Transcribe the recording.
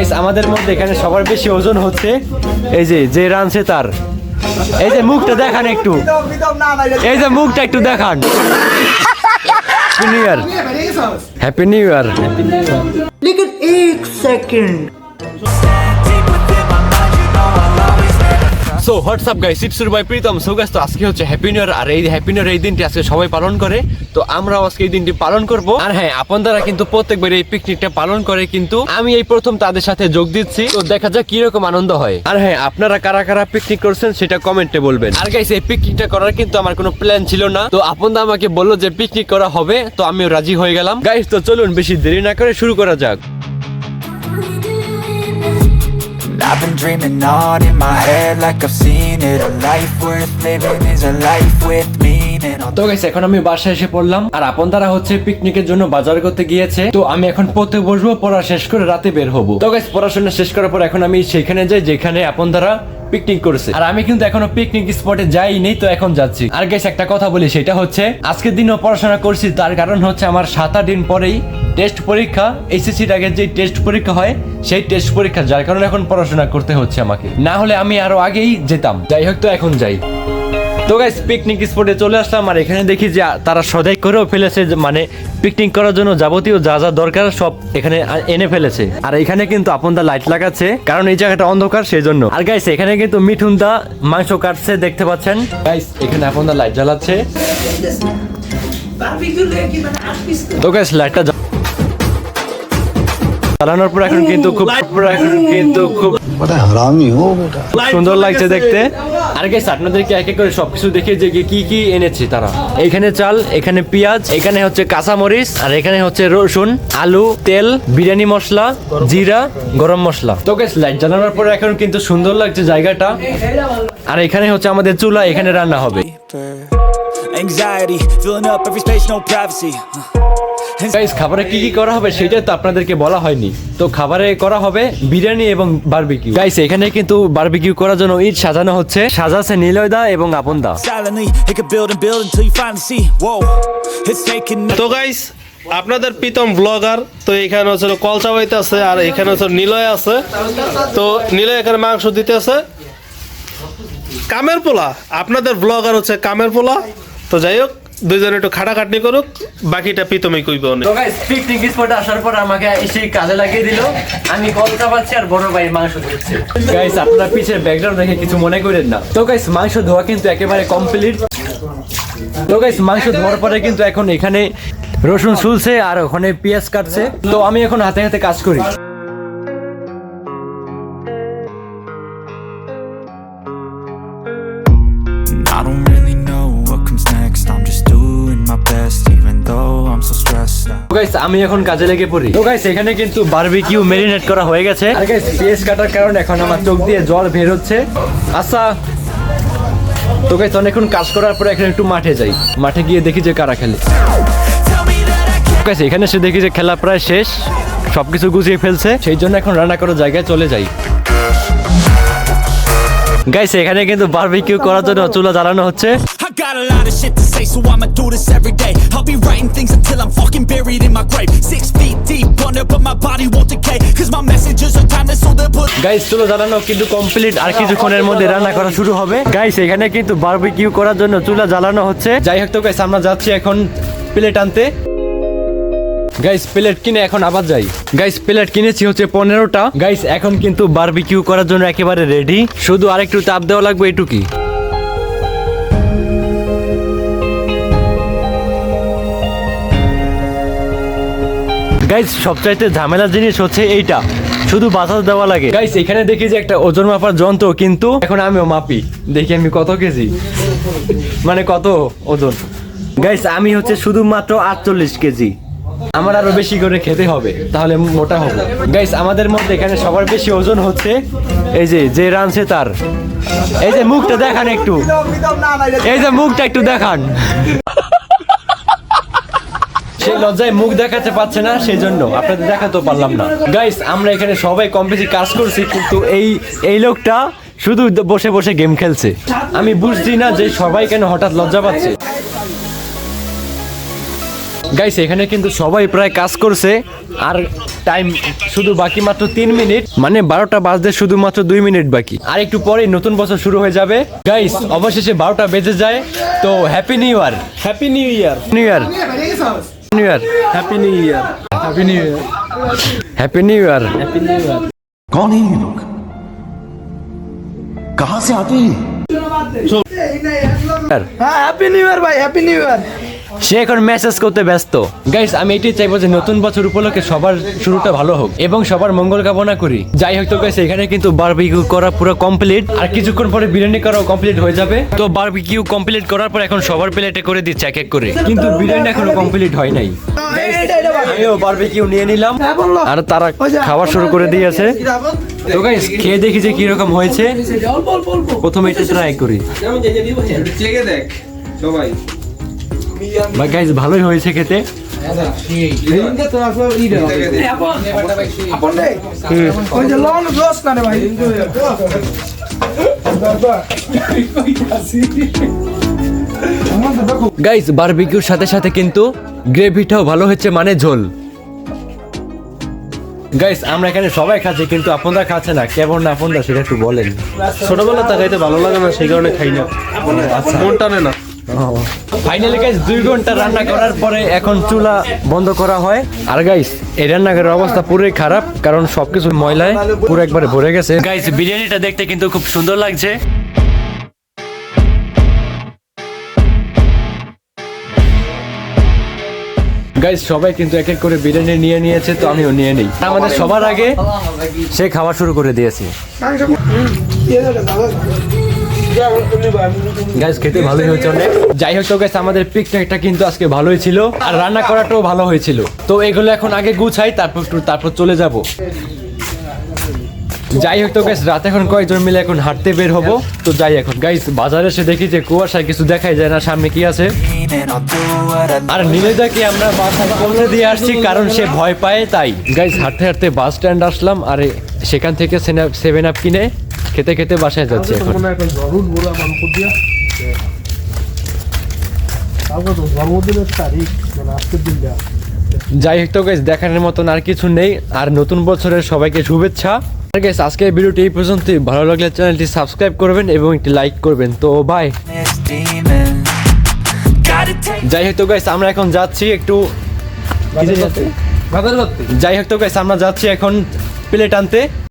Guys আমাদের মধ্যে এখানে সবার বেশি ওজন হচ্ছে এই যে রানছে তার এই যে মুখটা দেখান একটু এই যে মুখটা একটু দেখান happy new year happy new year लेकिन एक second so WhatsApp guys it's your boy Pritam. So guys তো আজকে হচ্ছে হ্যাপি নিউ ইয়ার আর এই হ্যাপি নিউ ইয়ার এই দিনটি আজকে সবাই পালন করে, তো আমরাও আজকে এই দিনটি পালন করব। আর হ্যাঁ আপনারা কিন্তু প্রত্যেকবার এই পিকনিকটা পালন করে, কিন্তু আমি এই প্রথম তাদের সাথে যোগ দিচ্ছি, তো দেখা যাক কি রকম আনন্দ হয়। আর হ্যাঁ আপনারা কারা কারা পিকনিক করছেন সেটা কমেন্টে বলবেন। আর গাইস এই পিকনিকটা করার কিন্তু আমার কোনো প্ল্যান ছিল না, তো আপনারা আমাকে বললো যে পিকনিক করা হবে, তো আমিও রাজি হয়ে গেলাম। গাইস তো চলুন বেশি দেরি না করে শুরু করা যাক। I've been dreaming on in my head like I've seen it. A life worth living is a life with meaning. তো গাইস এখন আমি বাসায় এসে পড়লাম, আর আপনারা হচ্ছে পিকনিকের জন্য বাজার করতে গিয়েছে, তো আমি এখন পড়তে বসবো, পড়া শেষ করে রাতে বের হবো। তো গাইস পড়াশোনা শেষ করার পর এখন আমি সেখানে যাই যেখানে আপনারা পিকনিক করছে, আর আমি কিন্তু এখনো পিকনিক স্পটে যাইনি, তো এখন যাচ্ছি। আর গাইস একটা কথা বলি, সেটা হচ্ছে আজকের দিনও পড়াশোনা করছি, তার কারণ হচ্ছে আমার 7-8 দিন পরেই টেস্ট পরীক্ষা, এইচএসসির আগে যে টেস্ট পরীক্ষা হয় সেই টেস্ট পরীক্ষা, যার কারণে এখন পড়াশোনা করতে হচ্ছে আমাকে, না হলে আমি আরো আগেই যেতাম। যাই হোক তো এখন যাই। তো গাইস পিকনিক স্পটে চলে আসলাম, আর এখানে দেখি যে তারা সদাই করেও ফেলেছে, মানে পিকনিক করার জন্য যাবতীয় যা যা দরকার সব এখানে এনে ফেলেছে। আর এখানে কিন্তু আপনারা লাইট লাগাচ্ছে, কারণ এই জায়গাটা অন্ধকার সেই জন্য। আর গাইস এখানে কিন্তু মিঠুন দা মাংস কাটছে, দেখতে পাচ্ছেন গাইস, এখানে আপনারা লাইট জ্বালাচ্ছে। তো গাইস লাইটটা চালানোর পর এখন কিন্তু খুব সুন্দর লাগছে দেখতে। আর গাইস আপনাদেরকে এক এক করে সবকিছু দেখে যে কি কি এনেছে তারা। এখানে চাল, এখানে পেঁয়াজ, এখানে হচ্ছে কাঁচামরিচ, আর এখানে হচ্ছে রসুন, আলু, তেল, বিরিয়ানি মশলা, জিরা, গরম মশলা। তো গাইস লাইট জ্বালানোর পর এখন কিন্তু সুন্দর লাগছে জায়গাটা। আর এখানে হচ্ছে আমাদের চুলা, এখানে রান্না হবে। Anxiety filling up every space, no privacy. Guys খাবারে কি কি করা হবে সেটা তো আপনাদেরকে বলা হয়নি। তো খাবারে করা হবে বিরিয়ানি এবং বারবিকিউ। গাইস এখানে কিন্তু বারবিকিউ করার জন্য ইট সাজানো হচ্ছে, সাজাচ্ছে নিলয়দা এবং আপনদা। Silently it could build and build until you finally see. Whoa, it's taking. তো গাইস আপনাদের প্রীতম ব্লগার, তো এখানে হচ্ছে কলচা বাইতে আছে, আর এখানে হচ্ছে নিলয় আছে। তো নিলয় এখানে মাংস দিতে আছে। কামের পোলা, আপনাদের ব্লগার হচ্ছে কামের পোলা। তো যাই হোক দুইজনে একটু খাটাখাটনি করুক, বাকিটা প্রীতমই কইবে অনেক। তো গাইস পিকনিক স্পটে আসার পর আমাকে এসে কাজে লাগিয়ে দিল, আমি কলচা পাচ্ছি আর বড় ভাই মাংস দিচ্ছে। গাইস আপনারা পিছের ব্যাকগ্রাউন্ড দেখে কিছু মনে করেন না। তো গাইস মাংস ধোয়া কিন্তু একেবারে কমপ্লিট। তো গাইস মাংস ধোয়ার পরে কিন্তু এখন এখানে রসুন ছুলছে, আর ওখানে পেঁয়াজ কাটছে। তো আমি এখন হাতে হাতে কাজ করি। I don't really know what comes next. I'm just doing my best even though I'm so stressed out. তো গাইস আমি এখন কাজে লেগে পড়ি। তো গাইস এখানে কিন্তু বারবিকিউ ম্যারিনেট করা হয়ে গেছে। আর গাইস পেঁয়াজ কাটার কারণে এখন আমার চোখ দিয়ে জল বের হচ্ছে। আচ্ছা তো গাইস অনেকক্ষণ কাজ করার পরে এখন একটু মাঠে যাই, মাঠে গিয়ে দেখি যে কারা খেলে। গাইস এখানে এসে দেখি যে খেলা প্রায় শেষ, সবকিছু গুছিয়ে ফেলছে, সেই জন্য এখন রান্না করার জায়গায় চলে যাই। গাইস এখানে কিন্তু বারবিকিউ করার জন্য চুলা জ্বালানো হচ্ছে। I got a lot of shit to say, so I'ma do this every day. I'll be writing things until I'm fucking buried in my grave. 6 feet deep under, but my body won't decay. Cause my messages are timeless, so they'll put. Guys চুলা জ্বালানো কিন্তু complete, আর কিছুক্ষণের মধ্যে রান্না করা শুরু হবে। Guys এখানে কিন্তু বারবিকিউ করার জন্য চুলা জ্বালানো হচ্ছে। যাই হোক তো গাইস আমরা যাচ্ছি এখন প্লেট আনতে। গাইস প্লেট কিনে এখন আবার যাই। গাইস প্লেট কিনেছি হচ্ছে 15টা। গাইস এখন কিন্তু বারবিকিউ করার জন্য একেবারে রেডি, শুধু আরেকটু তাপ দেওয়া লাগবে এটুকুই। গাইস সবচাইতে ঝামেলার জিনিস হচ্ছে এইটা, শুধু বাতাস দেওয়া লাগে। গাইস এখানে দেখি যে একটা ওজন মাপার যন্ত্র, কিন্তু এখন আমিও মাপি, দেখি আমি কত কেজি, মানে কত ওজন। গাইস আমি হচ্ছে শুধুমাত্র 48 কেজি। আমার আরো বেশি করে খেতে হবে, তাহলে মোটা হবে। গাইস আমাদের মধ্যে এখানে সবার বেশি ওজন হচ্ছে এই যে রানছে তার। এই যে মুখটা দেখান একটু, এই যে মুখটা একটু দেখান। সেই লজ্জায় মুখ দেখাতে পারছে না, সেই জন্য আপনাদের দেখাতে পারলাম না। গাইস আমরা এখানে সবাই কম বেশি কাজ করছি, কিন্তু এই লোকটা শুধু বসে বসে গেম খেলছে। আমি বুঝছি না যে সবাই কেন হঠাৎ লজ্জা পাচ্ছে। গাইস এখানে কিন্তু সবাই প্রায় কাজ করছে আর টাইম শুধু বাকি মাত্র 3 মিনিট, মানে 12টা বাজতে শুধুমাত্র 2 মিনিট বাকি। আর একটু পরেই নতুন বছর শুরু হয়ে যাবে। গাইস অবশেষে 12টা বেজে যায়, তো happy new year. Happy new ইয়ার। New year, new year, happy new year. Happy new year, happy new ইয়ার। कौन है ये लोग? कहां से आते हैं? হ্যাপি নিউ ইয়ার ভাই, হ্যাপি নিউ ইয়ার। সে এখন মেসেজ করতে ব্যস্ত। গাইস আমি এটাই চাইবো যে নতুন বছর উপলক্ষে সবার শুরুটা ভালো হোক এবং সবার মঙ্গল কামনা করি। যাই হোক তো গাইস এখানে কিন্তু বারবিকিউ করা পুরো কমপ্লিট, আর কিছুক্ষণ পরে বিরিয়ানি করাও কমপ্লিট হয়ে যাবে। তো বারবিকিউ কমপ্লিট করার পর এখন সবার প্লেটে করে দিচ্ছে এক এক করে, কিন্তু বিরিয়ানি এখনো কমপ্লিট হয় নাই। আমিও বারবিকিউ নিয়ে নিলাম আর তারা খাওয়া শুরু করে দিয়েছে। তো গাইস খেয়ে দেখি যে কিরকম হয়েছে। প্রথমে এটা ট্রাই করি। ভাই গাইস ভালোই হয়েছে খেতে। গাইস বারবিকিউর সাথে সাথে কিন্তু গ্রেভিটাও ভালো হচ্ছে, মানে ঝোল। গাইস আমরা এখানে সবাই খাচ্ছি, কিন্তু আপনারা খাচ্ছে না, কেমন না আপনারা সেটা একটু বলেন। ছোটবেলা তাকাইতে ভালো লাগে না, সেই কারণে খাই না। আচ্ছা মন টানে না। ফাইনালি গাইস 2 ঘন্টা রান্না করার পরে এখন চুলা বন্ধ করা হয়। আর গাইস এই রান্নাঘরের অবস্থা পুরোই খারাপ, কারণ সবকিছু ময়লায় পুরো একবারে ভরে গেছে। গাইস বিরিয়ানিটা দেখতে কিন্তু খুব সুন্দর লাগছে। গাইস সবাই কিন্তু এক এক করে বিরিয়ানি নিয়ে নিয়েছে, তো আমিও নিয়ে নিই। আমাদের সবার আগে সে খাওয়া শুরু করে দিয়েছে। গাইস খেতে ভালোই হয়েছে অনেক। যাই হোক তো গাইস আমাদের পিকনিকটা কিন্তু আজকে ভালোই ছিল, আর রান্না করাটাও ভালো হয়েছিল। তো এগুলো এখন আগে গুছাই, তারপর চলে যাব। যাই হোক তো গাইস রাত এখন কয়েকজন মিলে এখন হাঁটতে বের হবো। তো যাই এখন গাইস বাজারে এসে দেখি যে কুয়াশায় কিছু দেখাই যায় না সামনে কি আছে। আর নীলেদাকে আমরা বাসা পৌঁছে দিয়ে আসছি, কারণ সে ভয় পায় তাই। গাইস হাঁটতে হাঁটতে বাস স্ট্যান্ড আসলাম, আর সেখান থেকে 7 আপ কিনে খেতে খেতে বাসায় যাচ্ছে এখন। যাই হোক তো গাইস দেখানোর মতন আর কিছু নেই। আর নতুন বছরের সবাইকে শুভেচ্ছা। আর গাইস আজকের ভিডিওটি এই পর্যন্তই। ভালো লাগলে চ্যানেলটি সাবস্ক্রাইব করবেন এবং একটি লাইক করবেন। তো বাই। যাই হোক তো গাইস আমরা এখন যাচ্ছি একটু, যাই হোক তো গাইস আমরা যাচ্ছি এখন প্লেট আনতে।